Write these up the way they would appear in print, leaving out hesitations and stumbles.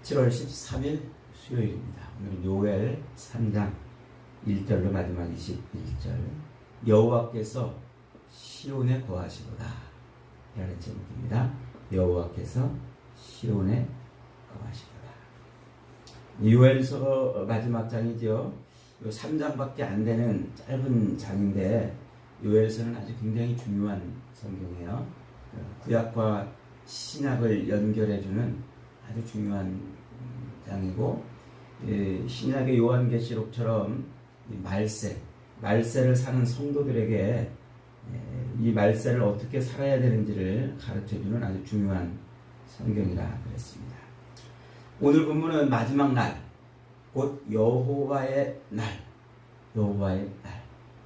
7월 13일 수요일입니다. 오늘 요엘 3장 1절로 마지막 21절 여호와께서 시온에 거하시도다 라는 제목입니다. 여호와께서 시온에 거하시도다. 요엘서 마지막 장이죠. 요 3장밖에 안 되는 짧은 장인데 요엘서는 아주 굉장히 중요한 성경이에요. 구약과 신약을 연결해주는 아주 중요한 장이고, 신약의 요한계시록처럼 말세를 사는 성도들에게 이 말세를 어떻게 살아야 되는지를 가르쳐주는 아주 중요한 성경이라 그랬습니다. 오늘 본문은 마지막 날, 곧 여호와의 날,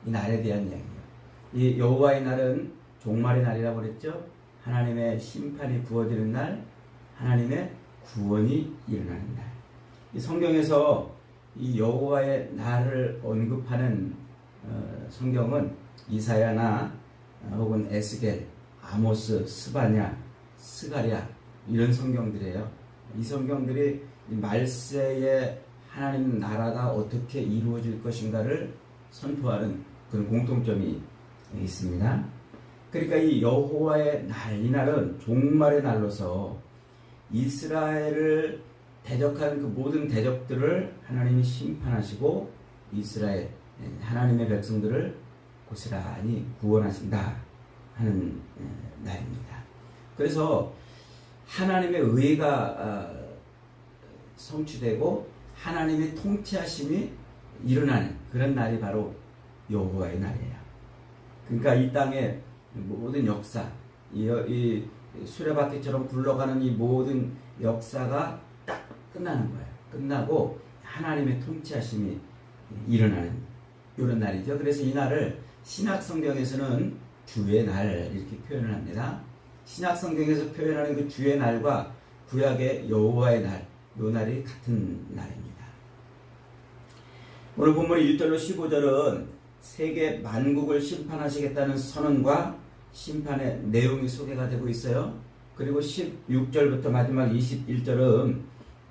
이 날에 대한 이야기예요. 이 여호와의 날은 종말의 날이라고 그랬죠. 하나님의 심판이 부어지는 날, 하나님의 구원이 일어나는 날. 이 성경에서 이 여호와의 날을 언급하는 성경은 이사야나 혹은 에스겔, 아모스, 스바냐, 스가랴 이런 성경들이에요. 이 성경들이 말세에 하나님 나라가 어떻게 이루어질 것인가를 선포하는 그런 공통점이 있습니다. 그러니까 이 여호와의 날, 이 날은 종말의 날로서 이스라엘을 대적하는 그 모든 대적들을 하나님이 심판하시고 이스라엘, 하나님의 백성들을 고스란히 구원하신다 하는 날입니다. 그래서 하나님의 의가 성취되고 하나님의 통치하심이 일어나는 그런 날이 바로 여호와의 날이에요. 그러니까 이 땅의 모든 역사, 이 수레바퀴처럼 굴러가는 이 모든 역사가 딱 끝나는 거예요. 끝나고 하나님의 통치하심이 일어나는 이런 날이죠. 그래서 이 날을 신약 성경에서는 주의 날 이렇게 표현을 합니다. 신약 성경에서 표현하는 그 주의 날과 구약의 여호와의 날, 이 날이 같은 날입니다. 오늘 본문 1절로 15절은 세계 만국을 심판하시겠다는 선언과 심판의 내용이 소개가 되고 있어요. 그리고 16절부터 마지막 21절은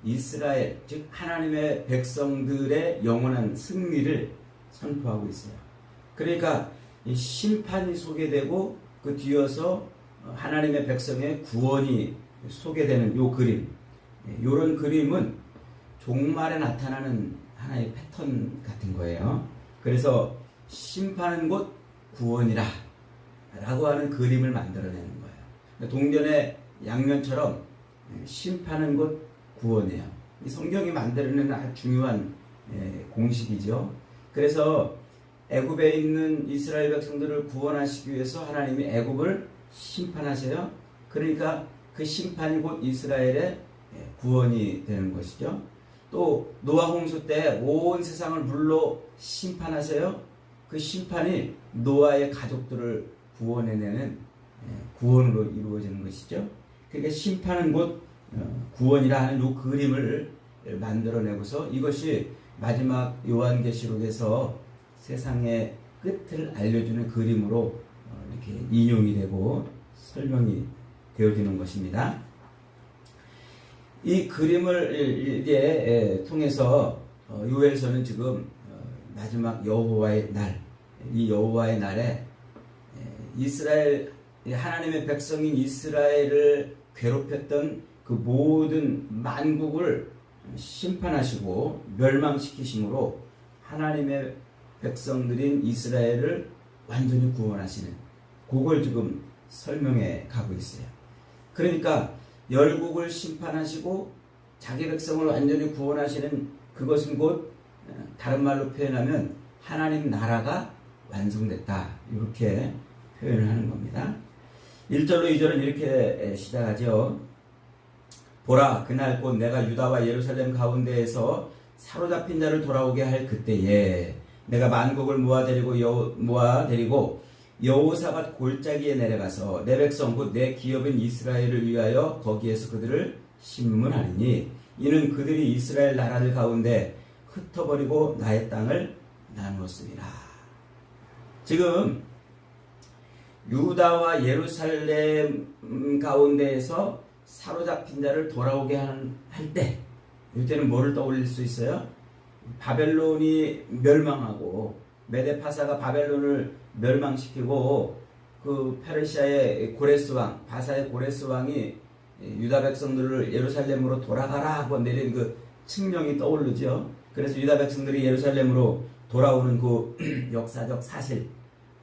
이스라엘, 즉 하나님의 백성들의 영원한 승리를 선포하고 있어요. 그러니까 이 심판이 소개되고 그 뒤어서 하나님의 백성의 구원이 소개되는 요 그림, 요런 그림은 종말에 나타나는 하나의 패턴 같은 거예요. 그래서 심판은 곧 구원이라 라고 하는 그림을 만들어내는 거예요. 동전의 양면처럼 심판은 곧 구원이에요. 이 성경이 만들어내는 아주 중요한 공식이죠. 그래서 애굽에 있는 이스라엘 백성들을 구원하시기 위해서 하나님이 애굽을 심판하세요. 그러니까 그 심판이 곧 이스라엘의 구원이 되는 것이죠. 또 노아 홍수 때 온 세상을 물로 심판하세요. 그 심판이 노아의 가족들을 구원해내는 구원으로 이루어지는 것이죠. 그러니까 심판은 곧 구원이라 하는 이 그림을 만들어내고서 이것이 마지막 요한계시록에서 세상의 끝을 알려주는 그림으로 이렇게 인용이 되고 설명이 되어지는 것입니다. 이 그림을 이제 통해서 요엘서는 지금 마지막 여호와의 날, 이 여호와의 날에 이스라엘, 하나님의 백성인 이스라엘을 괴롭혔던 그 모든 만국을 심판하시고 멸망시키심으로 하나님의 백성들인 이스라엘을 완전히 구원하시는 그걸 지금 설명해 가고 있어요. 그러니까 열국을 심판하시고 자기 백성을 완전히 구원하시는 그것은 곧 다른 말로 표현하면 하나님 나라가 완성됐다 이렇게 표현을 하는 겁니다. 1절로 2절은 이렇게 시작하죠. 보라, 그날 곧 내가 유다와 예루살렘 가운데에서 사로잡힌 자를 돌아오게 할 그때에 내가 만국을 모아데리고 여호사밧 골짜기에 내려가서 내 백성 곧 내 기업인 이스라엘을 위하여 거기에서 그들을 심문하리니 이는 그들이 이스라엘 나라들 가운데 흩어버리고 나의 땅을 나누었으리라. 지금 유다와 예루살렘 가운데에서 사로잡힌 자를 돌아오게 할 때 이때는 뭐를 떠올릴 수 있어요? 바벨론이 멸망하고 메데파사가 바벨론을 멸망시키고 그 페르시아의 고레스 왕, 바사의 고레스 왕이 유다 백성들을 예루살렘으로 돌아가라 하고 내린 그 칙령이 떠오르죠. 그래서 유다 백성들이 예루살렘으로 돌아오는 그 역사적 사실,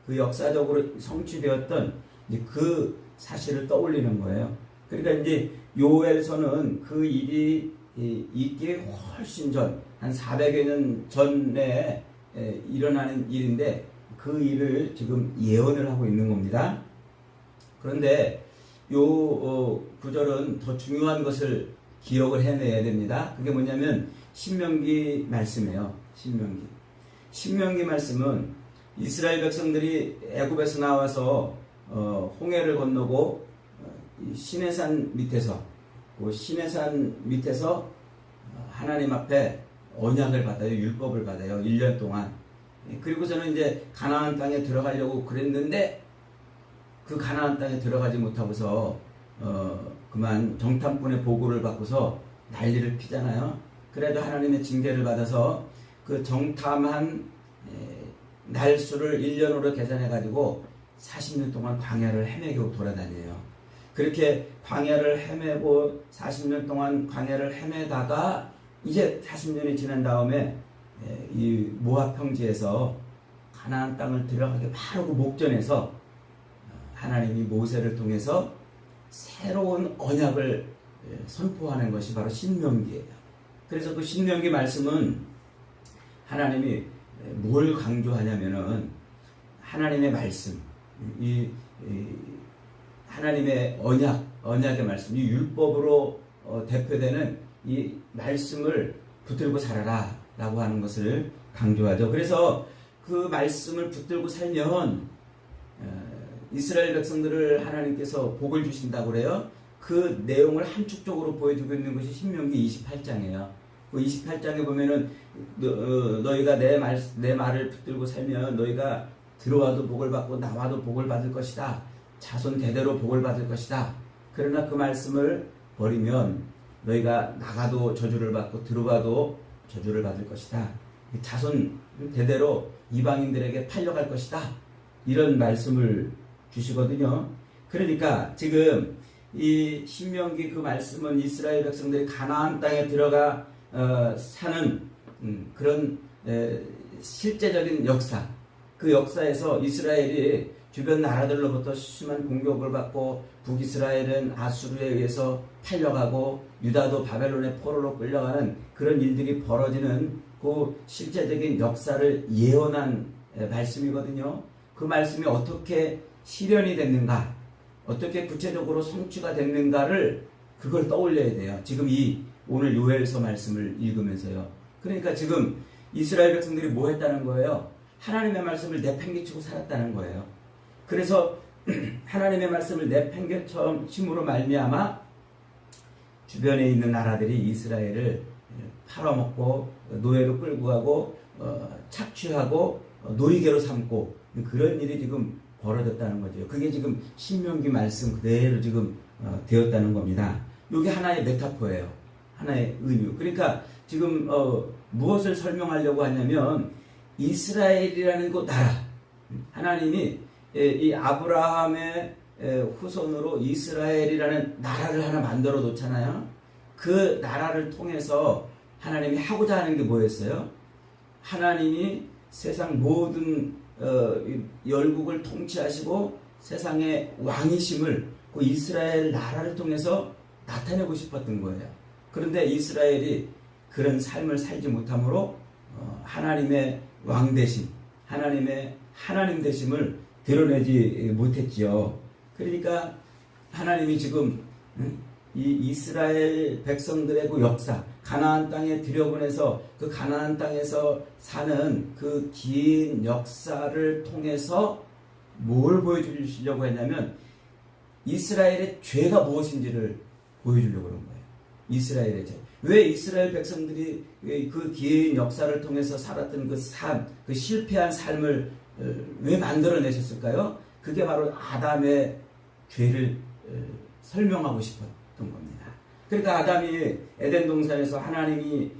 그 역사적으로 성취되었던 그 사실을 떠올리는 거예요. 그러니까 이제 요엘서는 그 일이 있기 훨씬 전, 한 400여 년 전에 일어나는 일인데 그 일을 지금 예언을 하고 있는 겁니다. 그런데 요 구절은 더 중요한 것을 기억을 해내야 됩니다. 그게 뭐냐면 신명기 말씀이에요. 신명기 말씀은 이스라엘 백성들이 애굽에서 나와서 홍해를 건너고 시내산 밑에서 하나님 앞에 언약을 받아요. 율법을 받아요. 1년 동안. 그리고서는 이제 가나안 땅에 들어가려고 그랬는데 그 가나안 땅에 들어가지 못하고서 그만 정탐꾼의 보고를 받고서 난리를 피잖아요. 그래도 하나님의 징계를 받아서 그 정탐한 날수를 1년으로 계산해 가지고 40년 동안 광야를 헤매고 돌아다녀요. 그렇게 광야를 헤매고 40년 동안 광야를 헤매다가 이제 40년이 지난 다음에 이 모압 평지에서 가나안 땅을 들어가기 바로 그 목전에서 하나님이 모세를 통해서 새로운 언약을 선포하는 것이 바로 신명기예요. 그래서 그 신명기 말씀은 하나님이 뭘 강조하냐면은 하나님의 말씀, 하나님의 언약의 말씀, 이 율법으로 대표되는 이 말씀을 붙들고 살아라 라고 하는 것을 강조하죠. 그래서 그 말씀을 붙들고 살면 이스라엘 백성들을 하나님께서 복을 주신다고 그래요. 그 내용을 함축적으로 보여주고 있는 것이 신명기 28장이에요. 그 28장에 보면은 너희가 내 말을 붙들고 살면 너희가 들어와도 복을 받고 나와도 복을 받을 것이다. 자손 대대로 복을 받을 것이다. 그러나 그 말씀을 버리면 너희가 나가도 저주를 받고 들어와도 저주를 받을 것이다. 자손 대대로 이방인들에게 팔려갈 것이다. 이런 말씀을 주시거든요. 그러니까 지금 이 신명기 그 말씀은 이스라엘 백성들이 가나안 땅에 들어가 사는 그런 실제적인 역사, 그 역사에서 이스라엘이 주변 나라들로부터 심한 공격을 받고 북이스라엘은 아수르에 의해서 팔려가고 유다도 바벨론의 포로로 끌려가는 그런 일들이 벌어지는 그 실제적인 역사를 예언한 말씀이거든요. 그 말씀이 어떻게 실현이 됐는가, 어떻게 구체적으로 성취가 됐는가를 그걸 떠올려야 돼요. 지금 이 오늘 요엘서 말씀을 읽으면서요. 그러니까 지금 이스라엘 백성들이 뭐 했다는 거예요? 하나님의 말씀을 내팽개치고 살았다는 거예요. 그래서 하나님의 말씀을 내팽개침으로 말미암아 주변에 있는 나라들이 이스라엘을 팔아먹고 노예로 끌고 가고 착취하고 놀이개로 삼고 그런 일이 지금 벌어졌다는 거죠. 그게 지금 신명기 말씀 그대로 지금 되었다는 겁니다. 이게 하나의 메타포예요. 하나의 의미. 그러니까 지금 무엇을 설명하려고 하냐면 이스라엘이라는 그 나라, 하나님이 이 아브라함의 후손으로 이스라엘이라는 나라를 하나 만들어 놓잖아요. 그 나라를 통해서 하나님이 하고자 하는 게 뭐였어요? 하나님이 세상 모든 열국을 통치하시고 세상의 왕이심을 그 이스라엘 나라를 통해서 나타내고 싶었던 거예요. 그런데 이스라엘이 그런 삶을 살지 못함으로 하나님의 왕 되심, 하나님의 하나님 되심을 드러내지 못했지요. 그러니까 하나님이 지금 이 이스라엘 백성들의 그 역사, 가나안 땅에 들여보내서 그 가나안 땅에서 사는 그 긴 역사를 통해서 뭘 보여주시려고 했냐면 이스라엘의 죄가 무엇인지를 보여주려고 그런 거예요. 이스라엘의 죄. 왜 이스라엘 백성들이 그 긴 역사를 통해서 살았던 그 삶, 그 실패한 삶을 왜 만들어내셨을까요? 그게 바로 아담의 죄를 설명하고 싶었던 겁니다. 그러니까 아담이 에덴 동산에서 하나님이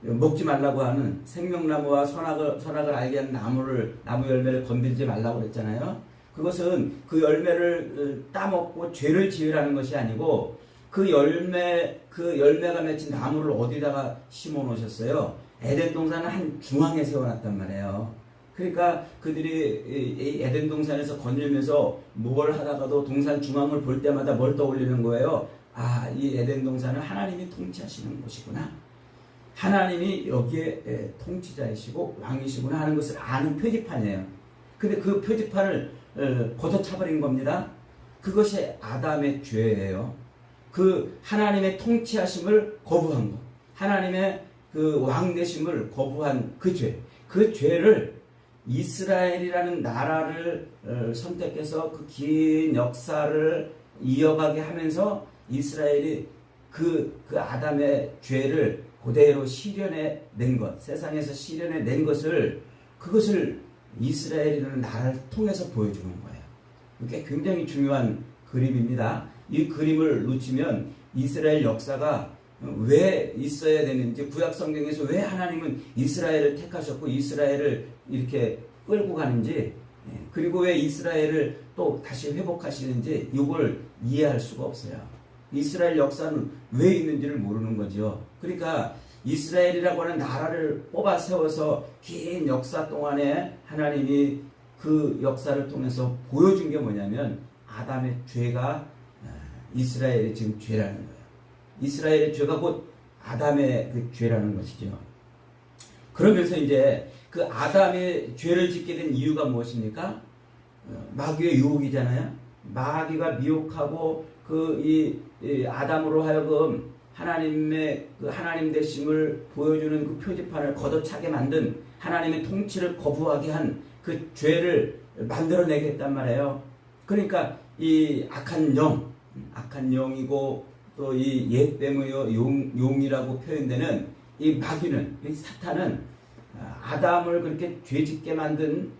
먹지 말라고 하는 생명나무와 선악을 알게 하는 나무 열매를 건들지 말라고 그랬잖아요. 그것은 그 열매를 따먹고 죄를 지으라는 것이 아니고 그 열매가 맺힌 나무를 어디다가 심어 놓으셨어요? 에덴 동산은 한 중앙에 세워놨단 말이에요. 그러니까 그들이 이 에덴 동산에서 거닐면서 뭘 하다가도 동산 중앙을 볼 때마다 뭘 떠올리는 거예요? 아, 이 에덴 동산은 하나님이 통치하시는 곳이구나. 하나님이 여기에 통치자이시고 왕이시구나 하는 것을 아는 표지판이에요. 근데 그 표지판을 걷어차버린 겁니다. 그것이 아담의 죄예요. 그 하나님의 통치하심을 거부한 것, 하나님의 그 왕되심을 거부한 그 죄, 그 죄를 이스라엘이라는 나라를 선택해서 그 긴 역사를 이어가게 하면서 이스라엘이 그 아담의 죄를 그대로 실현해 낸 것, 세상에서 실현해 낸 것을, 그것을 이스라엘이라는 나라를 통해서 보여주는 거예요. 이게 굉장히 중요한 그림입니다. 이 그림을 놓치면 이스라엘 역사가 왜 있어야 되는지, 구약 성경에서 왜 하나님은 이스라엘을 택하셨고 이스라엘을 이렇게 끌고 가는지, 그리고 왜 이스라엘을 또 다시 회복하시는지 이걸 이해할 수가 없어요. 이스라엘 역사는 왜 있는지를 모르는 거죠. 그러니까 이스라엘이라고 하는 나라를 뽑아 세워서 긴 역사 동안에 하나님이 그 역사를 통해서 보여준 게 뭐냐면 아담의 죄가 이스라엘의 지금 죄라는 거예요. 이스라엘의 죄가 곧 아담의 그 죄라는 것이죠. 그러면서 이제 그 아담의 죄를 짓게 된 이유가 무엇입니까? 마귀의 유혹이잖아요. 마귀가 미혹하고 이 아담으로 하여금 하나님의 그 하나님 되심을 보여주는 그 표지판을 걷어차게 만든, 하나님의 통치를 거부하게 한 그 죄를 만들어내게 했단 말이에요. 그러니까 이 악한 영이고 또 이 옛뱀의 용이라고 표현되는 이 마귀는, 이 사탄은 아담을 그렇게 죄짓게 만든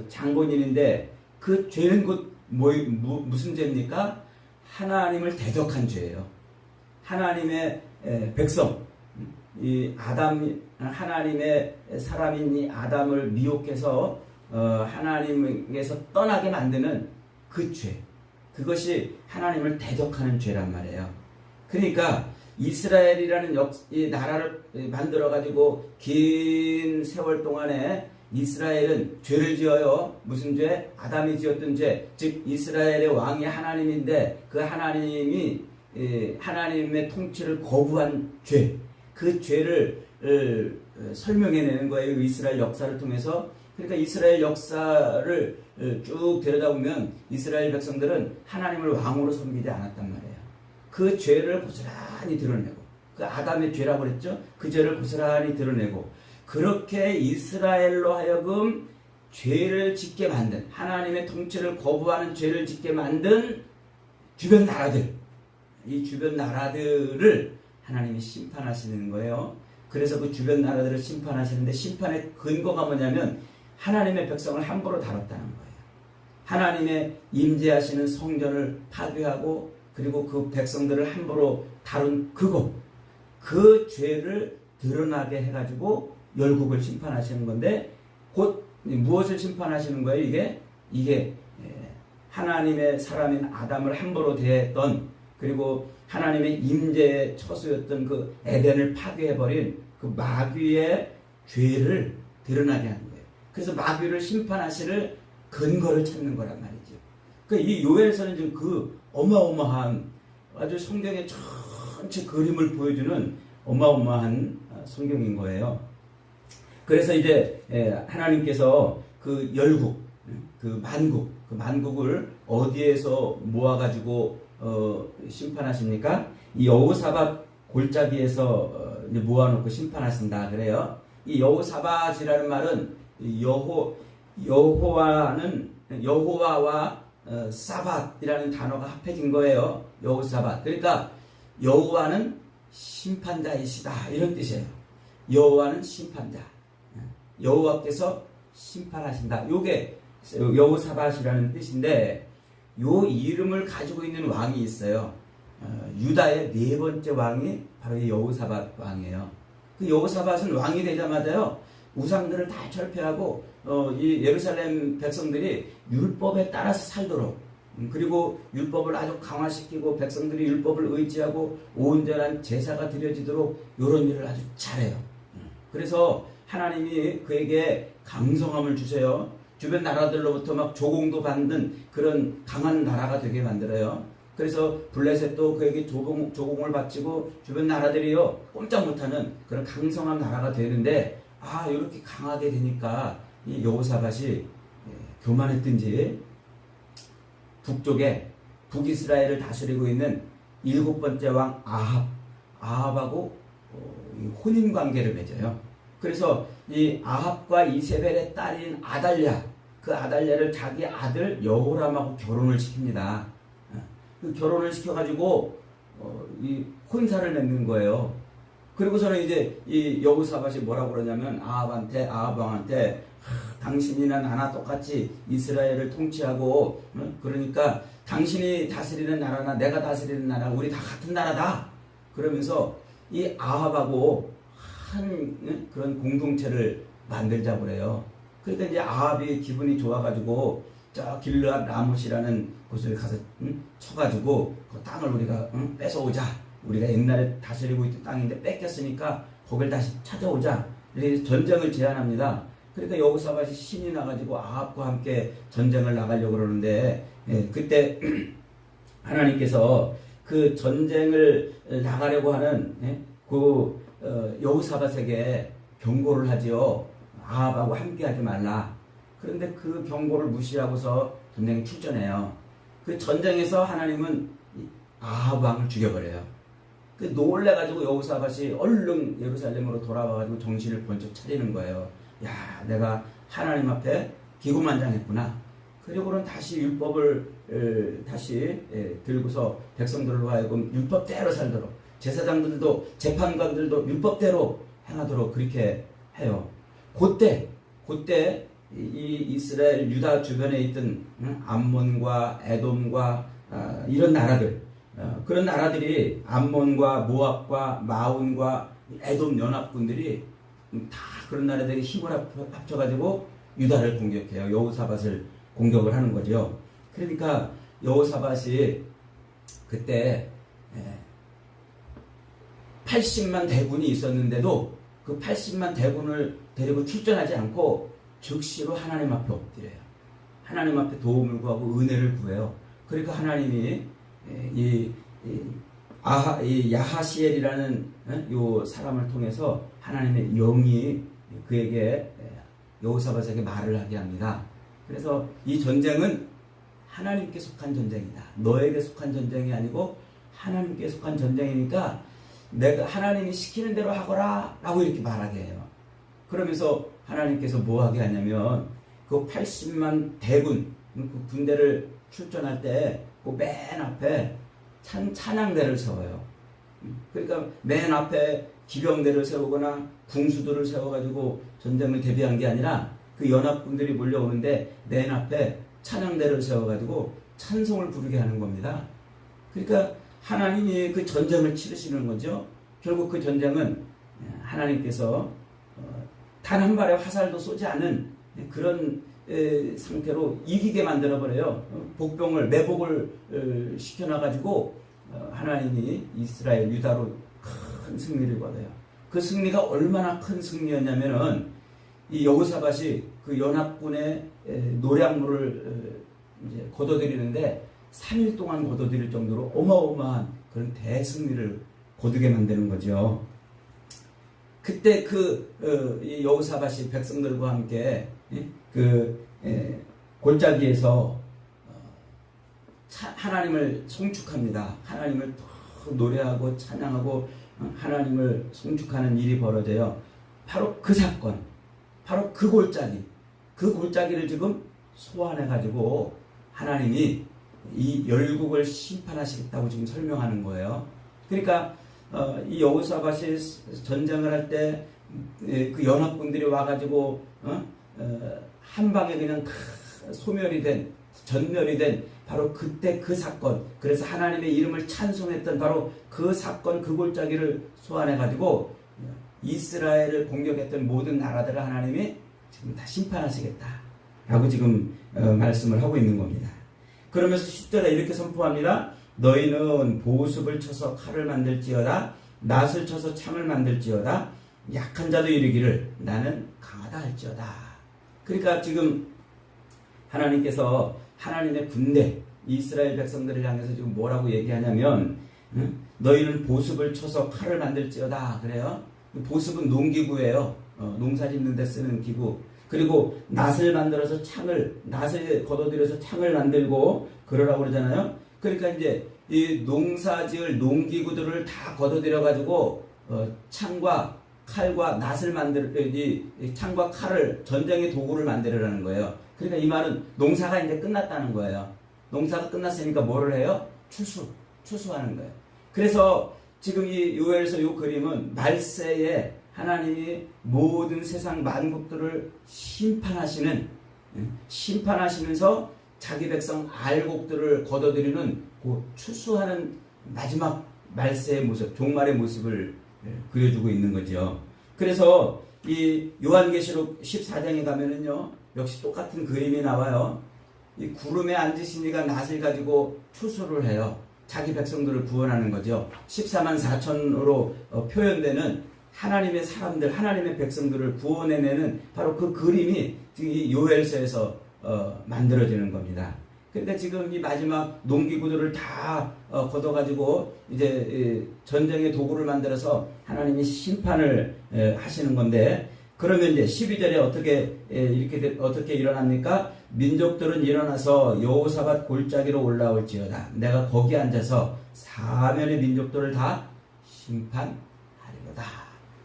장본인인데, 그 죄는 곧 무슨 죄입니까? 하나님을 대적한 죄예요. 하나님의 백성, 이 하나님의 사람인 이 아담을 미혹해서 하나님에게서 떠나게 만드는 그 죄, 그것이 하나님을 대적하는 죄란 말이에요. 그러니까 이스라엘이라는 이 나라를 만들어 가지고 긴 세월 동안에 이스라엘은 죄를 지어요. 무슨 죄? 아담이 지었던 죄, 즉 이스라엘의 왕이 하나님인데 그 하나님이 하나님의 통치를 거부한 죄, 그 죄를 설명해내는 거예요. 이스라엘 역사를 통해서. 그러니까 이스라엘 역사를 쭉 들여다보면 이스라엘 백성들은 하나님을 왕으로 섬기지 않았단 말이에요. 그 죄를 고스란히 드러내고, 그 아담의 죄라고 그랬죠. 그 죄를 고스란히 드러내고, 그렇게 이스라엘로 하여금 죄를 짓게 만든, 하나님의 통치를 거부하는 죄를 짓게 만든 주변 나라들, 이 주변 나라들을 하나님이 심판하시는 거예요. 그래서 그 주변 나라들을 심판하시는데, 심판의 근거가 뭐냐면 하나님의 백성을 함부로 다뤘다는 거예요. 하나님의 임재하시는 성전을 파괴하고, 그리고 그 백성들을 함부로 다룬 그 죄를 드러나게 해가지고 열국을 심판하시는 건데, 곧 무엇을 심판하시는 거예요? 이게 하나님의 사람인 아담을 함부로 대했던, 그리고 하나님의 임재의 처소였던 그 에덴을 파괴해버린 그 마귀의 죄를 드러나게 하는 거예요. 그래서 마귀를 심판하실 근거를 찾는 거란 말이죠. 그러니까 이 요엘서는 지금 그 어마어마한, 아주 성경의 전체 그림을 보여주는 어마어마한 성경인 거예요. 그래서 이제 하나님께서 그 열국, 그 만국을 어디에서 모아가지고 심판하십니까? 이 여호사밧 골짜기에서 모아놓고 심판하신다 그래요. 이 여호사밧이라는 말은 여호와와 사밧이라는 단어가 합해진 거예요. 여호사밧. 그러니까 여호와는 심판자이시다, 이런 뜻이에요. 여호와는 심판자. 여호와께서 심판하신다. 요게 여호사밧이라는 뜻인데, 요 이름을 가지고 있는 왕이 있어요. 유다의 네 번째 왕이 바로 이 여호사밧 왕이에요. 그 여호사밧은 왕이 되자마자요, 우상들을 다 철폐하고 이 예루살렘 백성들이 율법에 따라서 살도록, 그리고 율법을 아주 강화시키고 백성들이 율법을 의지하고 온전한 제사가 드려지도록 이런 일을 아주 잘해요. 그래서 하나님이 그에게 강성함을 주세요. 주변 나라들로부터 막 조공도 받는 그런 강한 나라가 되게 만들어요. 그래서 블레셋도 그에게 조공을 바치고 주변 나라들이요, 꼼짝 못하는 그런 강성한 나라가 되는데, 이렇게 강하게 되니까 이 여호사밧이 교만했든지 북쪽에 북이스라엘을 다스리고 있는 7번째 왕 아합하고 혼인 관계를 맺어요. 그래서 이 아합과 이세벨의 딸인 아달랴, 그 아달랴를 자기 아들 여호람하고 결혼을 시킵니다. 그 결혼을 시켜가지고 이 혼사를 맺는 거예요. 그리고서는 이제 이 여호사밧이 뭐라고 그러냐면 아합 왕한테 당신이나 나나 똑같이 이스라엘을 통치하고, 그러니까 당신이 다스리는 나라나 내가 다스리는 나라 우리 다 같은 나라다 그러면서 이 아합하고 한 그런 공동체를 만들자고 그래요. 그러니까 이제 아합이 기분이 좋아가지고 저 길르앗 라못이라는 곳을 가서 쳐가지고 그 땅을 우리가 뺏어오자. 우리가 옛날에 다스리고 있던 땅인데 뺏겼으니까 거길 다시 찾아오자. 이렇게 전쟁을 제안합니다. 그러니까 여호사밧이 신이 나가지고 아합과 함께 전쟁을 나가려고 그러는데, 그때 하나님께서 그 전쟁을 나가려고 하는 여호사밧에게 경고를 하지요. 아합하고 함께 하지 말라. 그런데 그 경고를 무시하고서 전쟁에 출전해요. 그 전쟁에서 하나님은 아합 왕을 죽여버려요. 그 놀래가지고 여호사밧이 얼른 예루살렘으로 돌아와가지고 정신을 번쩍 차리는 거예요. 야, 내가 하나님 앞에 기고만장했구나. 그리고는 다시 율법을 다시 들고서 백성들로 하여금 율법대로 살도록, 제사장들도 재판관들도 율법대로 행하도록 그렇게 해요. 그때 이 이스라엘 유다 주변에 있던 암몬과 에돔과 이런 나라들, 그런 나라들이 암몬과 모압과 마온과 에돔 연합군들이 다 그런 나라들이 힘을 합쳐가지고 유다를 공격해요. 여호사밧을 공격을 하는 거죠. 그러니까 여호사밧이 그때 80만 대군이 있었는데도 그 80만 대군을 데리고 출전하지 않고 즉시로 하나님 앞에 엎드려요. 하나님 앞에 도움을 구하고 은혜를 구해요. 그러니까 하나님이 이 야하시엘이라는 요 사람을 통해서 하나님의 영이 그에게 여호사밧에게 말을 하게 합니다. 그래서 이 전쟁은 하나님께 속한 전쟁이다. 너에게 속한 전쟁이 아니고 하나님께 속한 전쟁이니까 내가 하나님이 시키는 대로 하거라 라고 이렇게 말하게 해요. 그러면서 하나님께서 뭐 하게 하냐면 그 80만 대군, 그 군대를 출전할 때 그 맨 앞에 찬양대를 세워요. 그러니까 맨 앞에 기병대를 세우거나 궁수들을 세워가지고 전쟁을 대비한 게 아니라 그 연합군들이 몰려오는데 맨 앞에 찬양대를 세워가지고 찬송을 부르게 하는 겁니다. 그러니까 하나님이 그 전쟁을 치르시는 거죠. 결국 그 전쟁은 하나님께서 단 한 발의 화살도 쏘지 않은 그런 상태로 이기게 만들어버려요. 매복을 시켜놔가지고 하나님이 이스라엘 유다로 큰 승리를 거둬요. 그 승리가 얼마나 큰 승리였냐면은 이 여호사밧이 그 연합군의 노량물을 이제 거둬들이는데 3일 동안 거둬들일 정도로 어마어마한 그런 대승리를 거두게 만드는 거죠. 그때 이 여호사밧이 백성들과 함께 골짜기에서 하나님을 송축합니다. 하나님을 더 노래하고 찬양하고 하나님을 송축하는 일이 벌어져요. 바로 그 사건, 바로 그 골짜기를 지금 소환해가지고 하나님이 이 열국을 심판하시겠다고 지금 설명하는 거예요. 그러니까 이 여호사밧이 전쟁을 할 때 그 연합군들이 와가지고 한 방에 그냥 전멸이 된 바로 그때 그 사건, 그래서 하나님의 이름을 찬송했던 바로 그 사건, 그 골짜기를 소환해 가지고 이스라엘을 공격했던 모든 나라들을 하나님이 지금 다 심판하시겠다 라고 지금 말씀을 하고 있는 겁니다. 그러면서 10절에 이렇게 선포합니다. 너희는 보습을 쳐서 칼을 만들지어다, 낫을 쳐서 창을 만들지어다, 약한 자도 이르기를 나는 강하다 할지어다. 그러니까 지금 하나님께서 하나님의 군대 이스라엘 백성들을 향해서 지금 뭐라고 얘기하냐면 너희는 보습을 쳐서 칼을 만들지어다 그래요. 보습은 농기구예요. 농사 짓는 데 쓰는 기구. 그리고 낫을 만들어서 낫을 걷어들여서 창을 만들고 그러라고 그러잖아요. 그러니까 이제 이 농사지을 농기구들을 다 걷어들여 가지고 창과 칼과 낫을 이 창과 칼을 전쟁의 도구를 만들으라는 거예요. 그러니까 이 말은 농사가 이제 끝났다는 거예요. 농사가 끝났으니까 뭐를 해요? 추수하는 거예요. 그래서 지금 이 요엘서 요 그림은 말세에 하나님이 모든 세상 만국들을 심판하시면서 자기 백성 알곡들을 걷어들이는 그 추수하는 마지막 말세의 모습, 종말의 모습을 그려주고 있는 거죠. 그래서 이 요한계시록 14장에 가면은요, 역시 똑같은 그림이 나와요. 이 구름에 앉으신 이가 낫을 가지고 추수를 해요. 자기 백성들을 구원하는 거죠. 14만 4천으로 표현되는 하나님의 사람들, 하나님의 백성들을 구원해내는 바로 그 그림이 이 요엘서에서 만들어지는 겁니다. 그러니까 지금 이 마지막 농기구들을 다 걷어가지고 이제 전쟁의 도구를 만들어서 하나님이 심판을 하시는 건데, 그러면 이제 12절에 어떻게 일어납니까? 민족들은 일어나서 여호사밧 골짜기로 올라올지어다. 내가 거기 앉아서 사면의 민족들을 다 심판하리로다.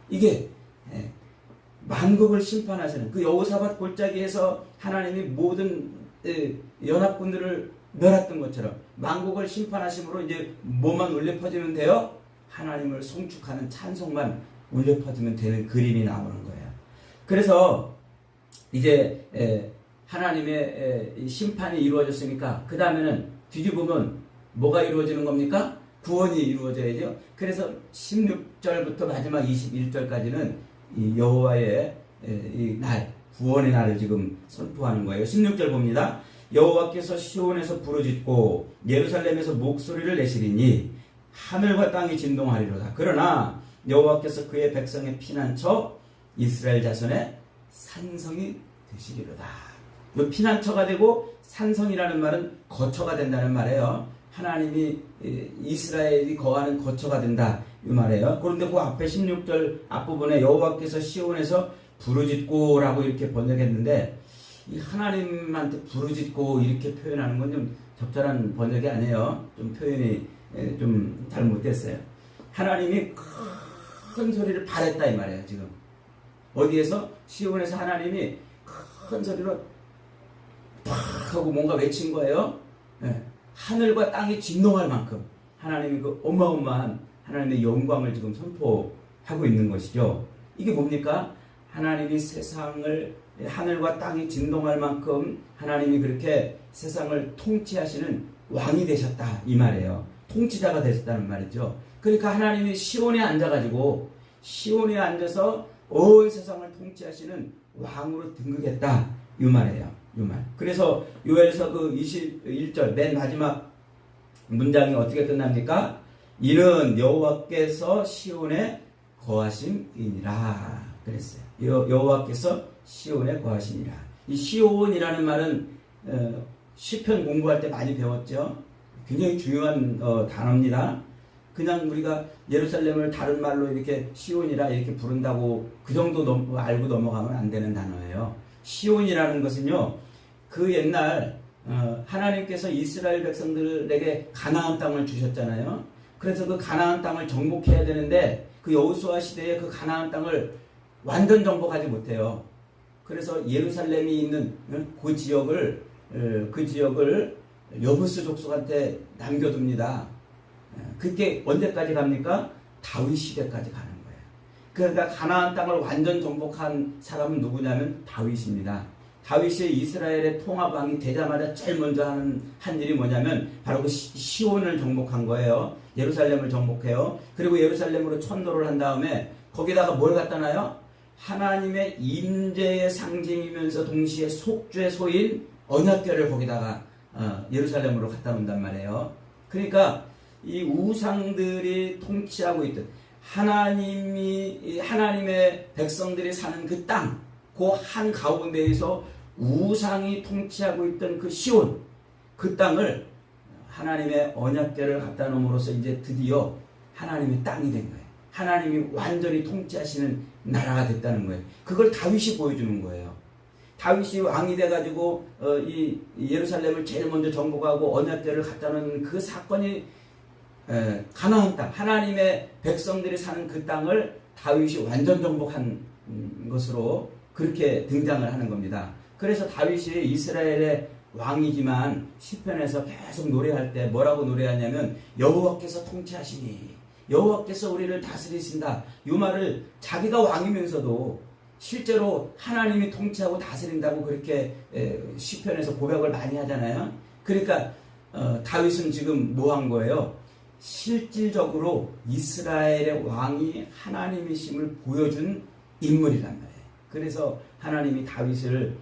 이게 만국을 심판하시는 그 여호사밧 골짜기에서 하나님이 모든 연합군들을 멸했던 것처럼 만국을 심판하심으로 이제 뭐만 울려 퍼지면 돼요? 하나님을 송축하는 찬송만 울려 퍼지면 되는 그림이 나오는 거예요. 그래서 이제 하나님의 심판이 이루어졌으니까 그 다음에는 뒤집으면 뭐가 이루어지는 겁니까? 구원이 이루어져야죠. 그래서 16절부터 마지막 21절까지는 이 여호와의 이 날, 구원의 날을 지금 선포하는 거예요. 16절 봅니다. 여호와께서 시온에서 부르짖고 예루살렘에서 목소리를 내시리니 하늘과 땅이 진동하리로다. 그러나 여호와께서 그의 백성의 피난처 이스라엘 자손의 산성이 되시리로다. 이 피난처가 되고 산성이라는 말은 거처가 된다는 말이에요. 하나님이 이스라엘이 거하는 거처가 된다 이 말이에요. 그런데 그 앞에 16절 앞부분에 여호와께서 시온에서 부르짖고 라고 이렇게 번역했는데, 이 하나님한테 부르짖고 이렇게 표현하는 건 좀 적절한 번역이 아니에요. 좀 표현이 좀 잘못됐어요. 하나님이 큰 소리를 발했다 이 말이에요. 지금 어디에서? 시온에서 하나님이 큰 소리로 팍 하고 뭔가 외친 거예요. 하늘과 땅이 진동할 만큼 하나님이 그 어마어마한 하나님의 영광을 지금 선포하고 있는 것이죠. 이게 뭡니까? 하나님이 세상을, 하늘과 땅이 진동할 만큼 하나님이 그렇게 세상을 통치하시는 왕이 되셨다 이 말이에요. 통치자가 되셨다는 말이죠. 그러니까 하나님이 시온에 앉아가지고 시온에 앉아서 온 세상을 통치하시는 왕으로 등극했다 이 말이에요. 이 말. 그래서 요엘서 그 21절 맨 마지막 문장이 어떻게 끝납니까? 이는 여호와께서 시온에 거하심이니라 그랬어요. 여호와께서 시온에 거하시니라. 이 시온이라는 말은 시편 공부할 때 많이 배웠죠. 굉장히 중요한 단어입니다. 그냥 우리가 예루살렘을 다른 말로 이렇게 시온이라 이렇게 부른다고 그 정도 알고 넘어가면 안 되는 단어예요. 시온이라는 것은요, 그 옛날 하나님께서 이스라엘 백성들에게 가나안 땅을 주셨잖아요. 그래서 그 가나안 땅을 정복해야 되는데 그 여호수아 시대에 그 가나안 땅을 완전 정복하지 못해요. 그래서 예루살렘이 있는 그 지역을 여부스 족속한테 남겨둡니다. 그게 언제까지 갑니까? 다윗 시대까지 가는 거예요. 그러니까 가나안 땅을 완전 정복한 사람은 누구냐면 다윗입니다. 다윗이 이스라엘의 통합왕이 되자마자 제일 먼저 한 일이 뭐냐면 바로 그 시온을 정복한 거예요. 예루살렘을 정복해요. 그리고 예루살렘으로 천도를 한 다음에 거기다가 뭘 갖다 놔요? 하나님의 임재의 상징이면서 동시에 속죄 소인 언약궤를 거기다가 예루살렘으로 갖다 놓는단 말이에요. 그러니까 이 우상들이 통치하고 있던 하나님의 백성들이 사는 그 땅, 그 한 가운데에서 우상이 통치하고 있던 그 시온, 그 땅을 하나님의 언약궤를 갖다 놓음으로써 이제 드디어 하나님의 땅이 된 거예요. 하나님이 완전히 통치하시는 나라가 됐다는 거예요. 그걸 다윗이 보여주는 거예요. 다윗이 왕이 돼가지고 이 예루살렘을 제일 먼저 정복하고 언약궤를 갖다 놓은 그 사건이 가나안 땅, 하나님의 백성들이 사는 그 땅을 다윗이 완전 정복한 것으로 그렇게 등장을 하는 겁니다. 그래서 다윗이 이스라엘의 왕이지만 시편에서 계속 노래할 때 뭐라고 노래하냐면 여호와께서 통치하시니, 여호와께서 우리를 다스리신다. 이 말을 자기가 왕이면서도 실제로 하나님이 통치하고 다스린다고 그렇게 시편에서 고백을 많이 하잖아요. 그러니까 다윗은 지금 뭐 한 거예요? 실질적으로 이스라엘의 왕이 하나님이심을 보여준 인물이란 말이에요. 그래서 하나님이 다윗을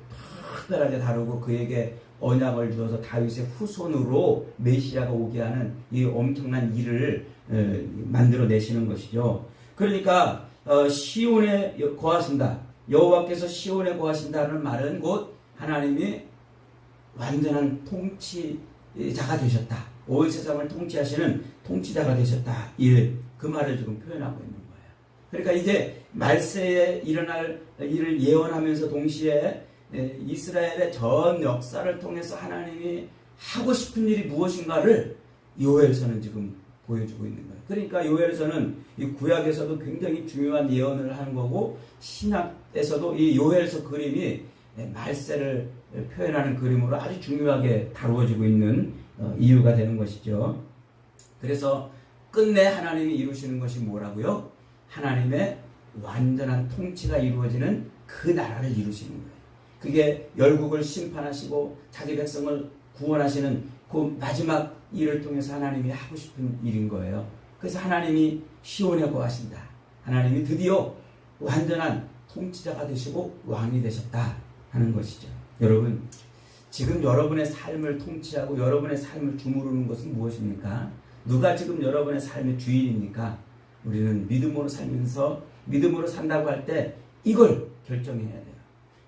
특별하게 다루고 그에게 언약을 주어서 다윗의 후손으로 메시아가 오게 하는 이 엄청난 일을 만들어내시는 것이죠. 그러니까 시온에 거하신다, 여호와께서 시온에 거하신다는 말은 곧 하나님이 완전한 통치자가 되셨다, 온 세상을 통치하시는 통치자가 되셨다, 그 말을 지금 표현하고 있는 거예요. 그러니까 이제 말세에 일어날 일을 예언하면서 동시에 이스라엘의 전 역사를 통해서 하나님이 하고 싶은 일이 무엇인가를 요엘서는 지금 보여주고 있는 거예요. 그러니까 요엘서는 이 구약에서도 굉장히 중요한 예언을 하는 거고, 신약에서도 이 요엘서 그림이 말세를 표현하는 그림으로 아주 중요하게 다루어지고 있는 이유가 되는 것이죠. 그래서 끝내 하나님이 이루시는 것이 뭐라고요? 하나님의 완전한 통치가 이루어지는 그 나라를 이루시는 거예요. 그게 열국을 심판하시고 자기 백성을 구원하시는 그 마지막 일을 통해서 하나님이 하고 싶은 일인 거예요. 그래서 하나님이 시온에 거하신다, 하나님이 드디어 완전한 통치자가 되시고 왕이 되셨다 하는 것이죠. 여러분, 지금 여러분의 삶을 통치하고 여러분의 삶을 주무르는 것은 무엇입니까? 누가 지금 여러분의 삶의 주인입니까? 우리는 믿음으로 살면서 믿음으로 산다고 할 때 이걸 결정해야 돼요.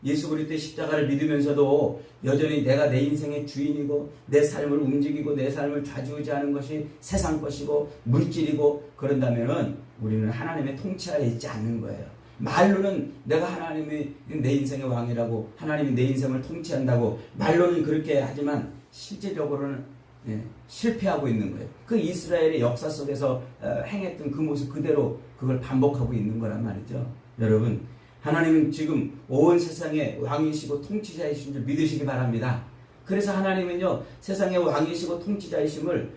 예수 그리스도의 십자가를 믿으면서도 여전히 내가 내 인생의 주인이고 내 삶을 움직이고 내 삶을 좌지우지하는 것이 세상 것이고 물질이고 그런다면은 우리는 하나님의 통치 아래 있지 않는 거예요. 말로는 내가 하나님이 내 인생의 왕이라고, 하나님이 내 인생을 통치한다고 말로는 그렇게 하지만 실제적으로는 실패하고 있는 거예요. 그 이스라엘의 역사 속에서 행했던 그 모습 그대로 그걸 반복하고 있는 거란 말이죠. 여러분, 하나님은 지금 온 세상의 왕이시고 통치자이신 줄 믿으시기 바랍니다. 그래서 하나님은요, 세상의 왕이시고 통치자이심을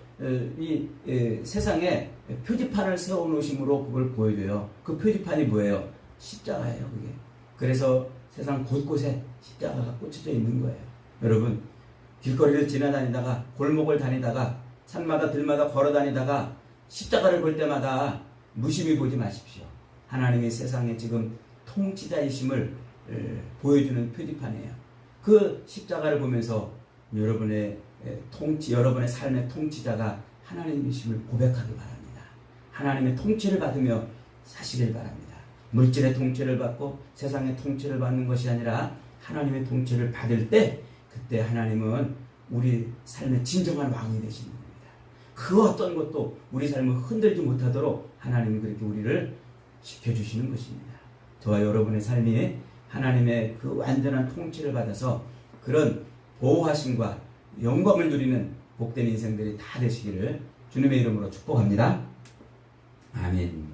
세상에 표지판을 세워놓으심으로 그걸 보여줘요. 그 표지판이 뭐예요? 십자가예요, 그게. 그래서 세상 곳곳에 십자가가 꽂혀져 있는 거예요. 여러분, 길거리를 지나다니다가 골목을 다니다가 산마다 들마다 걸어다니다가 십자가를 볼 때마다 무심히 보지 마십시오. 하나님이 세상에 지금 통치자이심을 보여주는 표지판이에요. 그 십자가를 보면서 여러분의 여러분의 삶의 통치자가 하나님이심을 고백하기 바랍니다. 하나님의 통치를 받으며 사시길 바랍니다. 물질의 통치를 받고 세상의 통치를 받는 것이 아니라 하나님의 통치를 받을 때 그때 하나님은 우리 삶의 진정한 왕이 되시는 겁니다. 그 어떤 것도 우리 삶을 흔들지 못하도록 하나님이 그렇게 우리를 지켜주시는 것입니다. 저와 여러분의 삶이 하나님의 그 완전한 통치를 받아서 그런 보호하심과 영광을 누리는 복된 인생들이 다 되시기를 주님의 이름으로 축복합니다. 아멘.